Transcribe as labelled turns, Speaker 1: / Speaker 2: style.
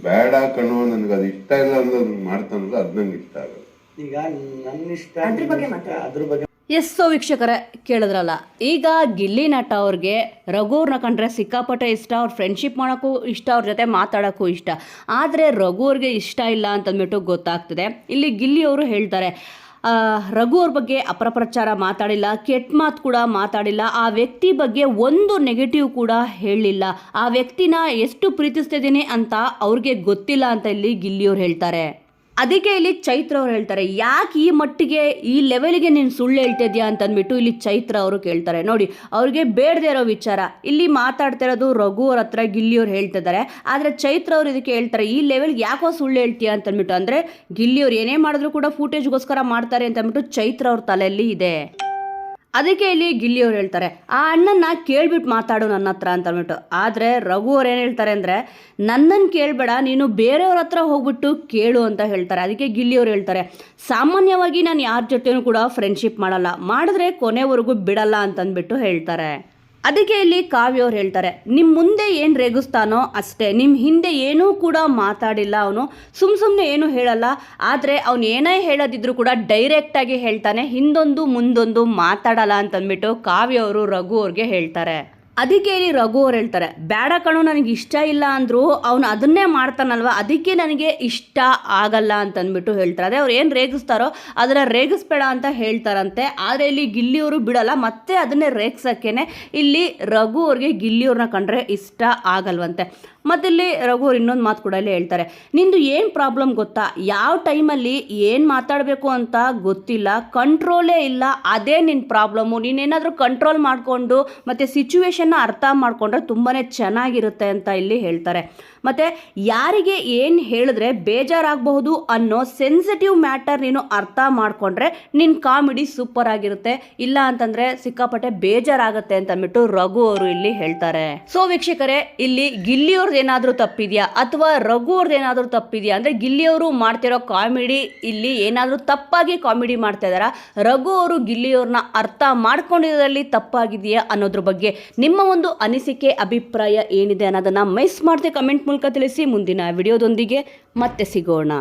Speaker 1: ಬೇಡ ಕಣೋ ನನಗೆ ಅದು ಇಷ್ಟ ಇಲ್ಲ ಅನ್ನೋದು ಮಾಡ್ತಾನಲ್ಲ ಅದು ನಂಗೆ ಇಷ್ಟ ಆಗಲ್ಲ.
Speaker 2: ಈಗ ನನ್ನ ಇಷ್ಟ ಅದ್ರ ಬಗ್ಗೆ
Speaker 3: ಎಸ್. ಸೊ ವೀಕ್ಷಕರೇ ಕೇಳಿದ್ರಲ್ಲ, ಈಗ ಗಿಲ್ಲಿ ನಟ ಅವ್ರಿಗೆ ರಘುವ್ರನ್ನ ಕಂಡ್ರೆ ಸಿಕ್ಕಾಪಟ್ಟೆ ಇಷ್ಟ, ಅವ್ರ ಫ್ರೆಂಡ್ಶಿಪ್ ಮಾಡೋಕ್ಕೂ ಇಷ್ಟ, ಅವ್ರ ಜೊತೆ ಮಾತಾಡೋಕ್ಕೂ ಇಷ್ಟ. ಆದರೆ ರಘುವ್ರಿಗೆ ಇಷ್ಟ ಇಲ್ಲ ಅಂತಂದ್ಬಿಟ್ಟು ಗೊತ್ತಾಗ್ತದೆ. ಇಲ್ಲಿ ಗಿಲ್ಲಿ ಅವರು ಹೇಳ್ತಾರೆ, ರಘು ಅವ್ರ ಬಗ್ಗೆ ಅಪಪ್ರಚಾರ ಮಾತಾಡಿಲ್ಲ, ಕೆಟ್ಟ ಮಾತು ಕೂಡ ಮಾತಾಡಿಲ್ಲ, ಆ ವ್ಯಕ್ತಿ ಬಗ್ಗೆ ಒಂದು ನೆಗೆಟಿವ್ ಕೂಡ ಹೇಳಿಲ್ಲ, ಆ ವ್ಯಕ್ತಿನ ಎಷ್ಟು ಪ್ರೀತಿಸ್ತಿದ್ದೀನಿ ಅಂತ ಅವ್ರಿಗೆ ಗೊತ್ತಿಲ್ಲ ಅಂತ ಇಲ್ಲಿ ಗಿಲ್ಲಿಯವ್ರು ಹೇಳ್ತಾರೆ. ಅದಕ್ಕೆ ಇಲ್ಲಿ ಚೈತ್ರ ಅವ್ರು ಹೇಳ್ತಾರೆ, ಯಾಕೆ ಈ ಮಟ್ಟಿಗೆ ಈ ಲೆವೆಲ್ಗೆ ನೀನು ಸುಳ್ಳು ಹೇಳ್ತಿದ್ಯಾ ಅಂತಂದ್ಬಿಟ್ಟು ಇಲ್ಲಿ ಚೈತ್ರ ಅವರು ಕೇಳ್ತಾರೆ. ನೋಡಿ, ಅವ್ರಿಗೆ ಬೇಡದೇ ಇರೋ ವಿಚಾರ ಇಲ್ಲಿ ಮಾತಾಡ್ತಿರೋದು ರಘು ಅವ್ರ ಹತ್ರ ಗಿಲ್ಲಿಯವ್ರು ಹೇಳ್ತಿದ್ದಾರೆ. ಆದರೆ ಚೈತ್ರ ಅವ್ರು ಇದಕ್ಕೆ ಹೇಳ್ತಾರೆ, ಈ ಲೆವೆಲ್ಗೆ ಯಾಕೋ ಸುಳ್ಳು ಹೇಳ್ತೀಯಾ ಅಂತಂದ್ಬಿಟ್ಟು. ಅಂದರೆ ಗಿಲ್ಲಿಯವ್ರು ಏನೇ ಮಾಡಿದ್ರು ಕೂಡ ಫೂಟೇಜ್ಗೋಸ್ಕರ ಮಾಡ್ತಾರೆ ಅಂತಂದ್ಬಿಟ್ಟು ಚೈತ್ರ ಅವ್ರ ತಲೆಯಲ್ಲಿ ಇದೆ. ಅದಕ್ಕೆ ಇಲ್ಲಿ ಗಿಲ್ಲಿಯವ್ರು ಹೇಳ್ತಾರೆ, ಆ ಅಣ್ಣನ ಕೇಳ್ಬಿಟ್ಟು ಮಾತಾಡು ನನ್ನ ಹತ್ರ ಅಂತ ಅಂದ್ಬಿಟ್ಟು. ಆದರೆ ರಘು ಅವ್ರು ಏನು ಹೇಳ್ತಾರೆ ಅಂದರೆ, ನನ್ನನ್ನು ಕೇಳಬೇಡ, ನೀನು ಬೇರೆಯವ್ರ ಹತ್ರ ಹೋಗ್ಬಿಟ್ಟು ಕೇಳು ಅಂತ ಹೇಳ್ತಾರೆ. ಅದಕ್ಕೆ ಗಿಲ್ಲಿಯವ್ರು ಹೇಳ್ತಾರೆ, ಸಾಮಾನ್ಯವಾಗಿ ನಾನು ಯಾರ ಜೊತೆನೂ ಕೂಡ ಫ್ರೆಂಡ್ಶಿಪ್ ಮಾಡಲ್ಲ, ಮಾಡಿದ್ರೆ ಕೊನೆವರೆಗೂ ಬಿಡಲ್ಲ ಅಂತಂದ್ಬಿಟ್ಟು ಹೇಳ್ತಾರೆ. ಅದಕ್ಕೆ ಇಲ್ಲಿ ಕಾವ್ಯ ಅವ್ರು ಹೇಳ್ತಾರೆ, ನಿಮ್ಮ ಮುಂದೆ ಏನು ರೇಗಿಸ್ತಾನೋ ಅಷ್ಟೇ, ನಿಮ್ಮ ಹಿಂದೆ ಏನೂ ಕೂಡ ಮಾತಾಡಿಲ್ಲ ಅವನು, ಸುಮ್ಮನೆ ಏನೂ ಹೇಳಲ್ಲ. ಆದರೆ ಅವನು ಏನೇ ಹೇಳೋದಿದ್ರು ಕೂಡ ಡೈರೆಕ್ಟಾಗಿ ಹೇಳ್ತಾನೆ, ಹಿಂದೊಂದು ಮುಂದೊಂದು ಮಾತಾಡಲ್ಲ ಅಂತಂದ್ಬಿಟ್ಟು ಕಾವ್ಯ ಅವರು ರಘು ಅವ್ರಿಗೆ ಹೇಳ್ತಾರೆ. ಅದಕ್ಕೆ ಇಲ್ಲಿ ರಘು ಅವ್ರು ಹೇಳ್ತಾರೆ, ಬೇಡ ಕಣೋ ನನಗೆ ಇಷ್ಟ ಇಲ್ಲ ಅಂದರೂ ಅವನು ಅದನ್ನೇ ಮಾಡ್ತಾನಲ್ವ, ಅದಕ್ಕೆ ನನಗೆ ಇಷ್ಟ ಆಗಲ್ಲ ಅಂತಂದ್ಬಿಟ್ಟು ಹೇಳ್ತಾರೆ. ಅದೇ ಅವ್ರು ಏನು ರೇಗಿಸ್ತಾರೋ ಅದನ್ನು ರೇಗಿಸ್ಬೇಡ ಅಂತ ಹೇಳ್ತಾರಂತೆ. ಆದರೆ ಇಲ್ಲಿ ಗಿಲ್ಲಿಯವರು ಬಿಡಲ್ಲ, ಮತ್ತೆ ಅದನ್ನೇ ರೇಗ್ಸೋಕ್ಕೇ ಇಲ್ಲಿ ರಘು ಅವ್ರಿಗೆ ಗಿಲ್ಲಿಯವ್ರನ್ನ ಕಂಡ್ರೆ ಇಷ್ಟ ಆಗಲ್ವಂತೆ. ಮತ್ತು ಇಲ್ಲಿ ರಘು ಅವ್ರು ಇನ್ನೊಂದು ಮಾತು ಕೂಡ ಇಲ್ಲಿ ಹೇಳ್ತಾರೆ, ನಿಂದು ಏನು ಪ್ರಾಬ್ಲಮ್ ಗೊತ್ತಾ, ಯಾವ ಟೈಮಲ್ಲಿ ಏನು ಮಾತಾಡಬೇಕು ಅಂತ ಗೊತ್ತಿಲ್ಲ, ಕಂಟ್ರೋಲೇ ಇಲ್ಲ, ಅದೇ ನಿನ್ನ ಪ್ರಾಬ್ಲಮ್ಮು. ನೀನೇನಾದರೂ ಕಂಟ್ರೋಲ್ ಮಾಡಿಕೊಂಡು ಮತ್ತು ಸಿಚುವೇಶನ್ನ ಅರ್ಥ ಮಾಡಿಕೊಂಡ್ರೆ ತುಂಬಾ ಚೆನ್ನಾಗಿರುತ್ತೆ ಅಂತ ಇಲ್ಲಿ ಹೇಳ್ತಾರೆ. ಮತ್ತು ಯಾರಿಗೆ ಏನು ಹೇಳಿದ್ರೆ ಬೇಜಾರಾಗಬಹುದು ಅನ್ನೋ ಸೆನ್ಸಿಟಿವ್ ಮ್ಯಾಟರ್ ನೀನು ಅರ್ಥ ಮಾಡಿಕೊಂಡ್ರೆ ನಿನ್ನ ಕಾಮಿಡಿ ಸೂಪರ್ ಆಗಿರುತ್ತೆ, ಇಲ್ಲ ಅಂತಂದರೆ ಸಿಕ್ಕಾಪಟ್ಟೆ ಬೇಜಾರಾಗುತ್ತೆ ಅಂತ ಅಂದ್ಬಿಟ್ಟು ರಘು ಅವರು ಇಲ್ಲಿ ಹೇಳ್ತಾರೆ. ಸೊ ವೀಕ್ಷಕರೇ, ಇಲ್ಲಿ ಗಿಲ್ಲಿಯವ್ರದ್ದು ಏನಾದರೂ ತಪ್ಪಿದೆಯಾ ಅಥವಾ ರಘು ಅವ್ರದ್ದು ಏನಾದರೂ ತಪ್ಪಿದೆಯಾ ಅಂದರೆ, ಗಿಲ್ಲಿಯವರು ಮಾಡ್ತಿರೋ ಕಾಮಿಡಿ ಇಲ್ಲಿ ಏನಾದರೂ ತಪ್ಪಾಗಿ ಕಾಮಿಡಿ ಮಾಡ್ತಾ ಇದ್ದಾರಾ, ರಘು ಅವರು ಗಿಲ್ಲಿಯವ್ರನ್ನ ಅರ್ಥ ಮಾಡ್ಕೊಂಡಿರೋದ್ರಲ್ಲಿ ತಪ್ಪಾಗಿದೆಯಾ ಅನ್ನೋದ್ರ ಬಗ್ಗೆ ನಿಮ್ಮ ಒಂದು ಅನಿಸಿಕೆ ಅಭಿಪ್ರಾಯ ಏನಿದೆ ಅನ್ನೋದನ್ನು ಮಿಸ್ ಮಾಡದೆ ಕಮೆಂಟ್ ಮೂಲಕ ತಿಳಿಸಿ. ಮುಂದಿನ ವಿಡಿಯೋದೊಂದಿಗೆ ಮತ್ತೆ ಸಿಗೋಣ.